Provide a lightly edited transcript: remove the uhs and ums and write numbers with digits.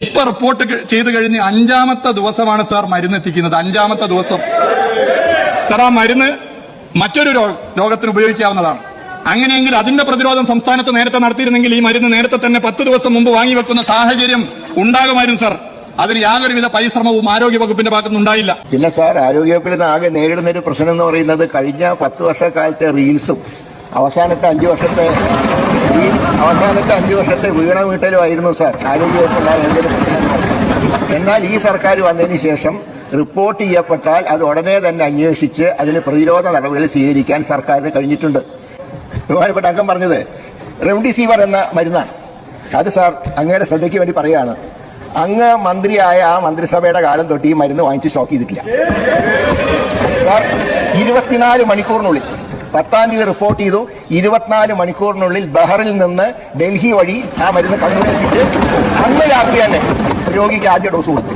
ഇപ്പൊ റിപ്പോർട്ട് ചെയ്ത് കഴിഞ്ഞ് 5-ാമത്തെ ദിവസമാണ് സാർ മരുന്ന് എത്തിക്കുന്നത്. 5-ാമത്തെ ദിവസം സാർ ആ മരുന്ന് മറ്റൊരു രോഗത്തിന് ഉപയോഗിക്കാവുന്നതാണ്. അങ്ങനെയെങ്കിൽ അതിന്റെ പ്രതിരോധം സംസ്ഥാനത്ത് നേരത്തെ നടത്തിയിരുന്നെങ്കിൽ ഈ മരുന്ന് നേരത്തെ തന്നെ 10 ദിവസം മുമ്പ് വാങ്ങിവെക്കുന്ന സാഹചര്യം ഉണ്ടാകുമായിരുന്നു സാർ. അതിന് യാതൊരുവിധ പരിശ്രമവും ആരോഗ്യവകുപ്പിന്റെ ഭാഗത്തുനിന്ന് ഉണ്ടായില്ല. പിന്നെ സാർ, ആരോഗ്യവകുപ്പിൽ നിന്ന് ആകെ നേരിടുന്ന ഒരു പ്രശ്നം എന്ന് പറയുന്നത് കഴിഞ്ഞ 10 വർഷക്കാലത്തെ റീൽസും അവസാനത്തെ 5 വർഷത്തെ വീണ വീട്ടലുമായിരുന്നു സാർ ആരോഗ്യവകുപ്പുണ്ടായ എന്തൊരു പ്രശ്നം. എന്നാൽ ഈ സർക്കാർ വന്നതിന് ശേഷം റിപ്പോർട്ട് ചെയ്യപ്പെട്ടാൽ അത് ഉടനെ തന്നെ അന്വേഷിച്ച് അതിന് പ്രതിരോധ നടപടികൾ സ്വീകരിക്കാൻ സർക്കാരിന് കഴിഞ്ഞിട്ടുണ്ട്. ബഹുമാനപ്പെട്ട അംഗം പറഞ്ഞത് റെംഡിസിവിർ എന്ന മരുന്നാണ്. അത് സാർ അങ്ങയുടെ ശ്രദ്ധയ്ക്ക് വേണ്ടി പറയുകയാണ്, അങ്ങ് മന്ത്രിയായ ആ മന്ത്രിസഭയുടെ കാലം തൊട്ട് ഈ മരുന്ന് വാങ്ങിച്ച് സ്റ്റോക്ക് ചെയ്തിട്ടില്ല സാർ. 24 മണിക്കൂറിനുള്ളിൽ 10-ാം തീയതി റിപ്പോർട്ട് ചെയ്തു. 24 മണിക്കൂറിനുള്ളിൽ ബഹറിൽ നിന്ന് ഡൽഹി വഴി ആ മരുന്ന് കണ്ണൂരിലെത്തിച്ച് അന്ന് രാത്രി തന്നെ രോഗിക്ക് ആദ്യ ഡോസ് കൊടുത്തു.